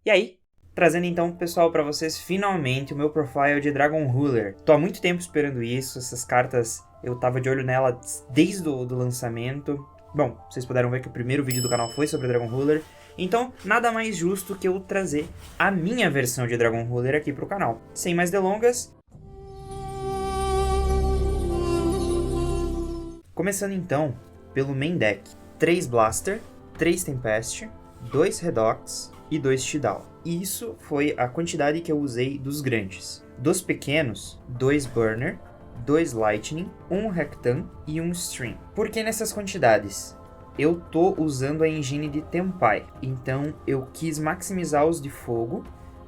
E aí, trazendo então, pessoal, pra vocês finalmente o meu profile de Dragon Ruler. Tô há muito tempo esperando isso, essas cartas eu tava de olho nela desde o lançamento. Bom, vocês puderam ver que o primeiro vídeo do canal foi sobre Dragon Ruler, então nada mais justo que eu trazer a minha versão de Dragon Ruler aqui pro canal. Sem mais delongas, começando então pelo main deck. 3 Blaster, 3 Tempest, 2 Redox e 2 Tidal. E isso foi a quantidade que eu usei dos grandes. Dos pequenos, 2 Burner, 2 Lightning, 1 Rectan e 1 Stream. Por que nessas quantidades? Eu tô usando a engine de Tempai, então eu quis maximizar os de fogo,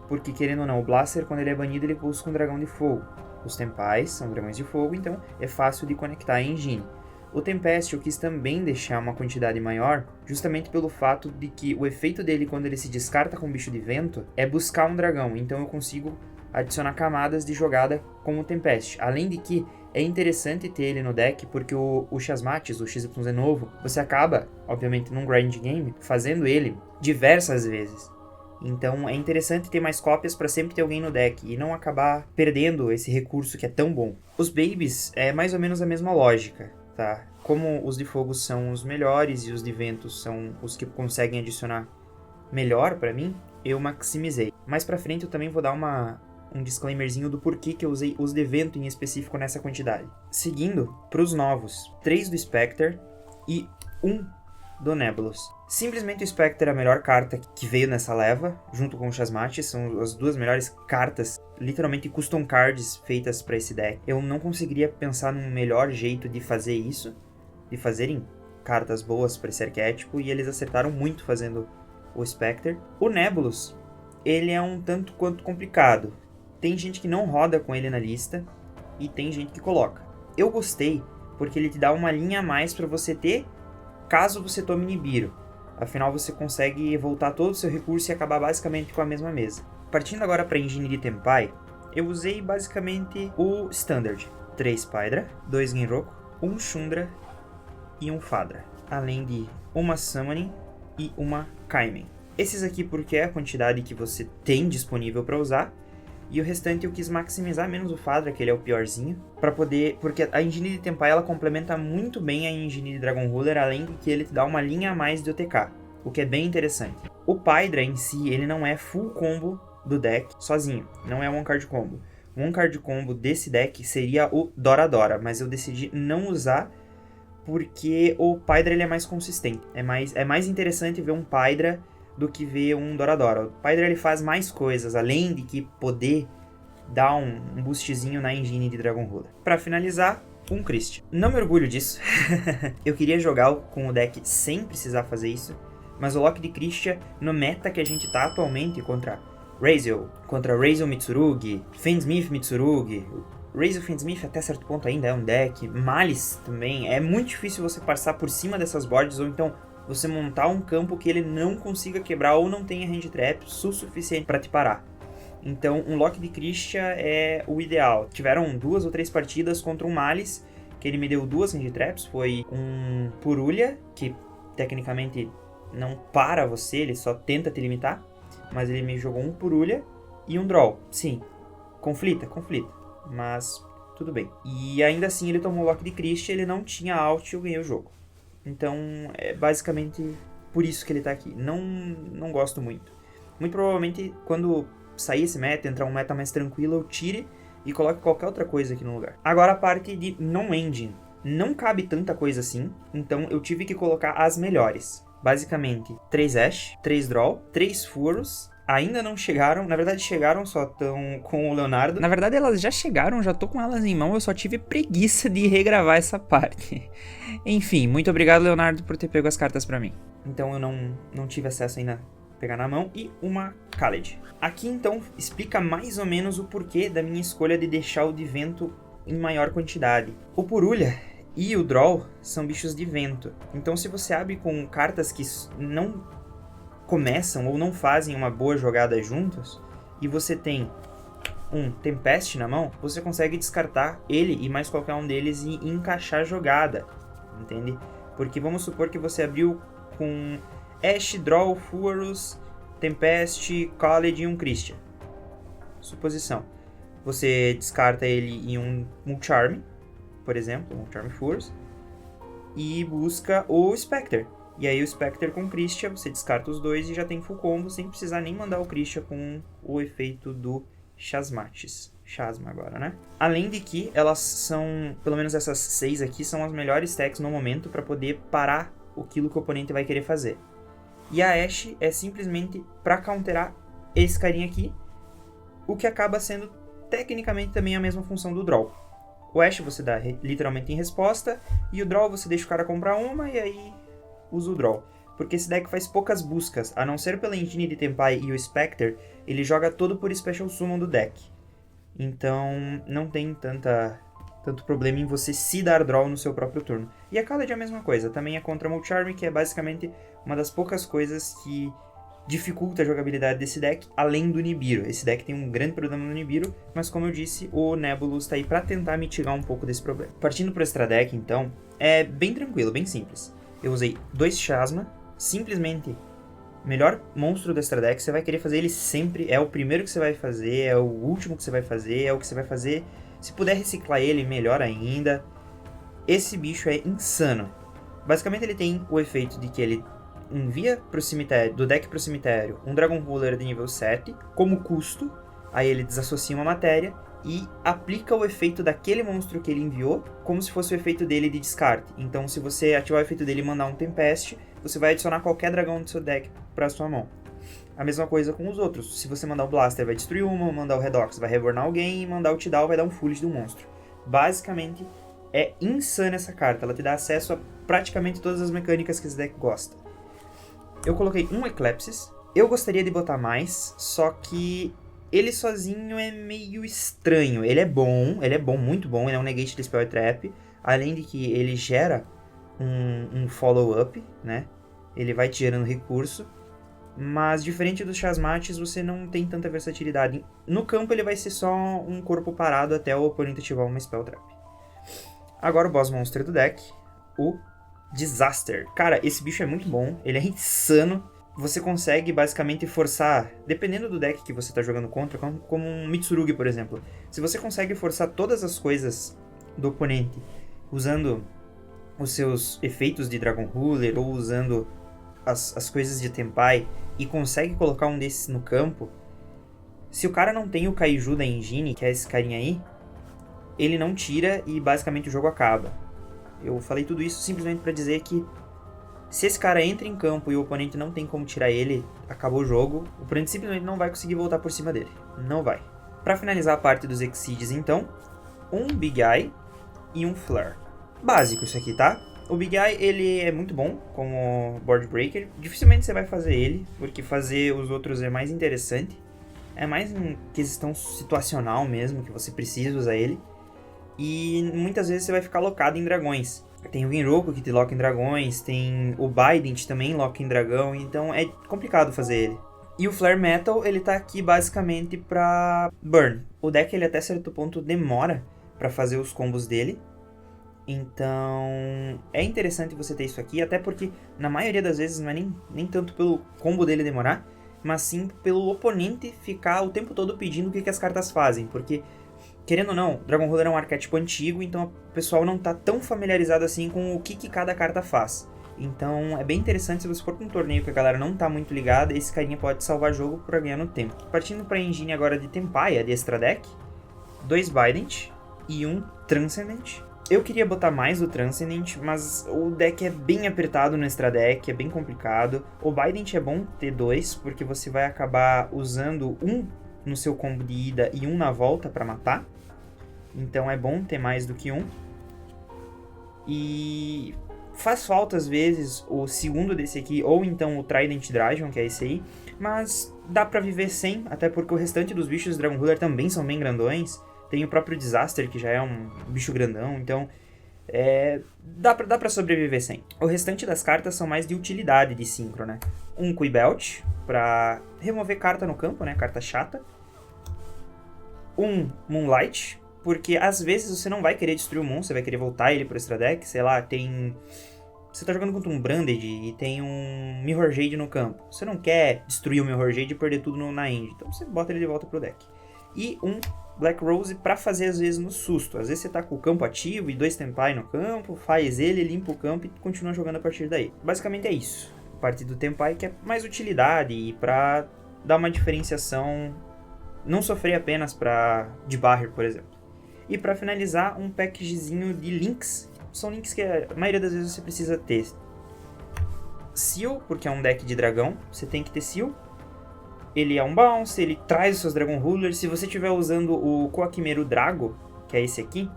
porque querendo ou não, o Blaster quando ele é banido ele pulsa com um dragão de fogo. Os Tempais são dragões de fogo, então é fácil de conectar a engine. O Tempest eu quis também deixar uma quantidade maior, justamente pelo fato de que o efeito dele quando ele se descarta com bicho de vento é buscar um dragão, então eu consigo adicionar camadas de jogada com o Tempest. Além de que é interessante ter ele no deck, porque o Chasmates, o XYZ novo, você acaba, obviamente num grind game, fazendo ele diversas vezes. Então é interessante ter mais cópias para sempre ter alguém no deck e não acabar perdendo esse recurso que é tão bom. Os Babies é mais ou menos a mesma lógica. Tá. Como os de fogo são os melhores e os de vento são os que conseguem adicionar melhor pra mim, eu maximizei. Mais pra frente eu também vou dar um disclaimerzinho do porquê que eu usei os de vento em específico nessa quantidade. Seguindo pros novos, 3 do Spectre e 1 do Nebulous. Simplesmente o Spectre é a melhor carta que veio nessa leva, junto com o Chasmates, são as duas melhores cartas, literalmente custom cards feitas para esse deck. Eu não conseguiria pensar num melhor jeito de fazer isso, de fazerem cartas boas para esse arquétipo, e eles acertaram muito fazendo o Spectre. O Nebulous, ele é um tanto quanto complicado. Tem gente que não roda com ele na lista, e tem gente que coloca. Eu gostei, porque ele te dá uma linha a mais para você ter caso você tome Nibiru. Afinal, você consegue voltar todo o seu recurso e acabar basicamente com a mesma mesa. Partindo agora para a engine de Tempai, eu usei basicamente o Standard. 3 Pydra, 2 Genroku, 1 Shundra e 1 Fadra. Além de uma Summoning e uma Kaimen. Esses aqui porque é a quantidade que você tem disponível para usar. E o restante eu quis maximizar, menos o Fadra, que ele é o piorzinho, para poder... Porque a engine de Tempai, ela complementa muito bem a engine de Dragon Ruler, além de que ele te dá uma linha a mais de OTK, o que é bem interessante. O Pydra em si, ele não é full combo do deck sozinho, não é one card combo. O one card combo desse deck seria o Dora Dora, mas eu decidi não usar porque o Pydra ele é mais consistente. É mais interessante ver um Pydra do que ver um Dora Dora. O Pydra ele faz mais coisas, além de que poder dar um boostzinho na engine de Dragon Ruler. Pra finalizar, um Christian. Não me orgulho disso. Eu queria jogar com o deck sem precisar fazer isso, mas o lock de Christian, no meta que a gente tá atualmente contra Razel Mitsurugi, Fiendsmith Mitsurugi, Razel Fiendsmith até certo ponto ainda é um deck, Malice também, é muito difícil você passar por cima dessas boards, ou então você montar um campo que ele não consiga quebrar ou não tenha hand trap suficiente para te parar. Então, um lock de Christian é o ideal. Tiveram 2 ou 3 partidas contra um Malice, que ele me deu 2 hand traps. Foi um Purulha, que tecnicamente não para você, ele só tenta te limitar. Mas ele me jogou um Purulha e um Draw. Sim, conflita, mas tudo bem. E ainda assim ele tomou o lock de Christian, ele não tinha alt e eu ganhei o jogo. Então, é basicamente por isso que ele tá aqui. Não gosto muito. Muito provavelmente, quando sair esse meta, entrar um meta mais tranquilo, eu tire e coloque qualquer outra coisa aqui no lugar. Agora, a parte de non-engine. Não cabe tanta coisa assim, então eu tive que colocar as melhores. Basicamente, 3 Ash, 3 Draw, 3 Furos. Ainda não chegaram, na verdade chegaram, só estão com o Leonardo. Na verdade elas já chegaram, já tô com elas em mão, eu só tive preguiça de regravar essa parte. Enfim, muito obrigado Leonardo por ter pego as cartas pra mim. Então eu não tive acesso ainda a pegar na mão. E uma Khaled. Aqui então explica mais ou menos o porquê da minha escolha de deixar o de vento em maior quantidade. O Purulha e o Draw são bichos de vento, então se você abre com cartas que não começam ou não fazem uma boa jogada juntos, e você tem um Tempest na mão, você consegue descartar ele e mais qualquer um deles e encaixar a jogada, entende? Porque vamos supor que você abriu com Ash, Draw, Furus Tempest, Khaled e um Christian. Suposição. Você descarta ele em um Mulcharm, por exemplo, Mulcharm Force, e busca o Spectre. E aí o Spectre com o Christian, você descarta os dois e já tem full combo, sem precisar nem mandar o Christian com o efeito do Chasmates. Chasma agora, né? Além de que elas são, pelo menos essas 6 aqui, são as melhores techs no momento para poder parar aquilo que o oponente vai querer fazer. E a Ashe é simplesmente para counterar esse carinha aqui, o que acaba sendo tecnicamente também a mesma função do draw. O Ashe você dá literalmente em resposta, e o draw você deixa o cara comprar uma e aí usa o draw. Porque esse deck faz poucas buscas, a não ser pela engine de Tempai e o Spectre, ele joga todo por Special Summon do deck. Então não tem tanto problema em você se dar draw no seu próprio turno. E a Khaled é a mesma coisa, também é contra Mulcharm, que é basicamente uma das poucas coisas que dificulta a jogabilidade desse deck, além do Nibiru. Esse deck tem um grande problema no Nibiru, mas como eu disse, o Nebulous está aí para tentar mitigar um pouco desse problema. Partindo para o extra deck, então, é bem tranquilo, bem simples. Eu usei 2 Chasma, simplesmente melhor monstro do extra deck, você vai querer fazer ele sempre, é o primeiro que você vai fazer, é o último que você vai fazer, é o que você vai fazer. Se puder reciclar ele, melhor ainda. Esse bicho é insano. Basicamente ele tem o efeito de que ele envia pro cemitério, do deck pro cemitério, um Dragon Ruler de nível 7, como custo, aí ele desassocia uma matéria e aplica o efeito daquele monstro que ele enviou, como se fosse o efeito dele de descarte. Então, se você ativar o efeito dele e mandar um Tempest, você vai adicionar qualquer dragão do seu deck pra sua mão. A mesma coisa com os outros. Se você mandar o Blaster, vai destruir uma, mandar o Redox, vai rebornar alguém, e mandar o Tidal, vai dar um Foolish do monstro. Basicamente, é insana essa carta. Ela te dá acesso a praticamente todas as mecânicas que esse deck gosta. Eu coloquei um Eclipses. Eu gostaria de botar mais, só que ele sozinho é meio estranho. Ele é bom, muito bom. Ele é um negate de Spell e Trap. Além de que ele gera um follow-up, né? Ele vai te gerando recurso. Mas diferente dos Chasmates, você não tem tanta versatilidade. No campo ele vai ser só um corpo parado até o oponente ativar uma Spell Trap. Agora o boss monster do deck, o Disaster. Cara, esse bicho é muito bom, ele é insano. Você consegue basicamente forçar, dependendo do deck que você está jogando contra, como um Mitsurugi, por exemplo. Se você consegue forçar todas as coisas do oponente usando os seus efeitos de Dragon Ruler ou usando as coisas de Tempai e consegue colocar um desses no campo, se o cara não tem o Kaiju da engine, que é esse carinha aí, ele não tira e basicamente o jogo acaba. Eu falei tudo isso simplesmente para dizer que se esse cara entra em campo e o oponente não tem como tirar ele, acabou o jogo, o oponente simplesmente não vai conseguir voltar por cima dele. Não vai. Para finalizar a parte dos Exceeds, então, um Big Eye e um Flare. Básico isso aqui, tá? O Big Eye, ele é muito bom como Board Breaker. Dificilmente você vai fazer ele, porque fazer os outros é mais interessante. É mais em questão situacional mesmo, que você precisa usar ele. E muitas vezes você vai ficar locado em dragões. Tem o Genroku que te loca em dragões, tem o Bident também loca em dragão, então é complicado fazer ele. E o Flare Metal, ele tá aqui basicamente pra burn. O deck, ele até certo ponto demora pra fazer os combos dele. Então, é interessante você ter isso aqui, até porque na maioria das vezes não é nem tanto pelo combo dele demorar, mas sim pelo oponente ficar o tempo todo pedindo o que as cartas fazem, porque, querendo ou não, Dragon Ruler é um arquétipo antigo, então o pessoal não tá tão familiarizado assim com o que cada carta faz. Então é bem interessante, se você for pra um torneio que a galera não tá muito ligada, esse carinha pode salvar jogo pra ganhar no tempo. Partindo pra engine agora de Tempaia, de extra deck, 2 Bident e um Transcendent. Eu queria botar mais o Transcendent, mas o deck é bem apertado no extra deck, é bem complicado. O Bident é bom ter 2, porque você vai acabar usando um no seu combo de ida e um na volta pra matar. Então é bom ter mais do que um. E faz falta às vezes o segundo desse aqui, ou então o Trident Dragon, que é esse aí. Mas dá pra viver sem, até porque o restante dos bichos do Dragon Ruler também são bem grandões. Tem o próprio Disaster, que já é um bicho grandão, então dá pra sobreviver sem. O restante das cartas são mais de utilidade de Synchro, né? Um Quibelt, pra remover carta no campo, né? Carta chata. Um Moonlight, porque às vezes você não vai querer destruir o monstro, você vai querer voltar ele pro extra deck, sei lá, tem você tá jogando contra um Branded e tem um Mirror Jade no campo. Você não quer destruir o Mirror Jade e perder tudo na end. Então você bota ele de volta pro deck. E um Black Rose pra fazer às vezes no susto. Às vezes você tá com o campo ativo e 2 Tempai no campo, faz ele, limpa o campo e continua jogando a partir daí. Basicamente é isso. A parte do Tempai que é mais utilidade e pra dar uma diferenciação, não sofrer apenas de Barrier, por exemplo. E pra finalizar, um packzinho de links. São links que a maioria das vezes você precisa ter. Seal, porque é um deck de dragão, você tem que ter Seal. Ele é um bounce, ele traz os seus Dragon Rulers. Se você estiver usando o Koakimeru Drago, que é esse aqui,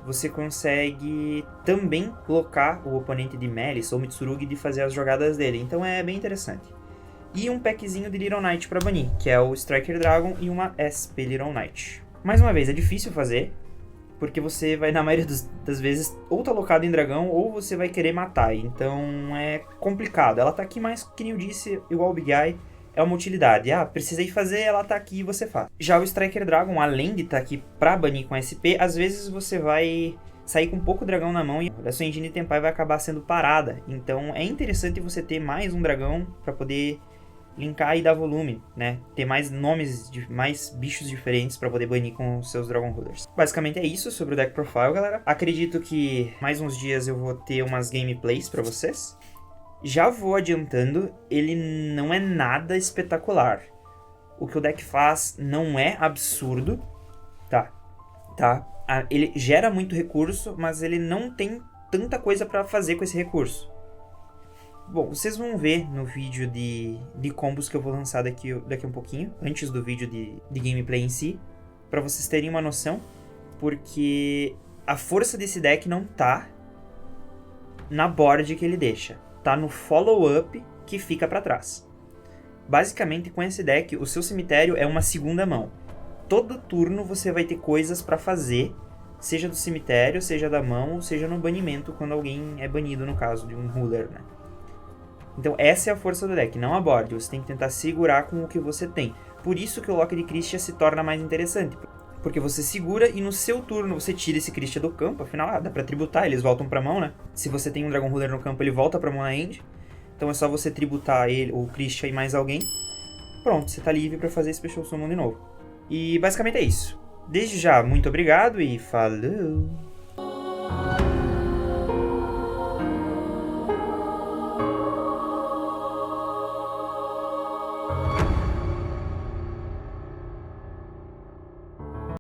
você consegue também colocar o oponente de Melis ou Mitsurugi de fazer as jogadas dele. Então é bem interessante. E um packzinho de Little Knight para banir, que é o Striker Dragon e uma SP Little Knight. Mais uma vez, é difícil fazer, porque você vai, na maioria das vezes, ou tá locado em dragão, ou você vai querer matar. Então é complicado. Ela tá aqui mais, que nem eu disse, igual o Big Eye, é uma utilidade. Precisei fazer, ela tá aqui e você faz. Já o Striker Dragon, além de estar aqui pra banir com SP, às vezes você vai sair com pouco dragão na mão e a sua engine Tempai vai acabar sendo parada. Então é interessante você ter mais um dragão pra poder linkar e dar volume, né? Ter mais nomes, mais bichos diferentes pra poder banir com os seus Dragon Rulers. Basicamente é isso sobre o Deck Profile, galera. Acredito que mais uns dias eu vou ter umas gameplays pra vocês. Já vou adiantando, ele não é nada espetacular. O que o deck faz não é absurdo, tá? Ele gera muito recurso, mas ele não tem tanta coisa pra fazer com esse recurso. Bom, vocês vão ver no vídeo de combos que eu vou lançar daqui a um pouquinho, antes do vídeo de gameplay em si, pra vocês terem uma noção, porque a força desse deck não tá na board que ele deixa, tá no follow-up que fica pra trás. Basicamente, com esse deck, o seu cemitério é uma segunda mão. Todo turno você vai ter coisas pra fazer, seja do cemitério, seja da mão, ou seja no banimento, quando alguém é banido, no caso de um ruler, né? Então essa é a força do deck, não a board. Você tem que tentar segurar com o que você tem. Por isso que o Lock de Christia se torna mais interessante. Porque você segura e no seu turno você tira esse Christia do campo. Afinal, dá pra tributar, eles voltam pra mão, né? Se você tem um Dragon Ruler no campo, ele volta pra mão na end. Então é só você tributar ele, o Christia e mais alguém. Pronto, você tá livre pra fazer Special Summon de novo. E basicamente é isso. Desde já, muito obrigado e falou!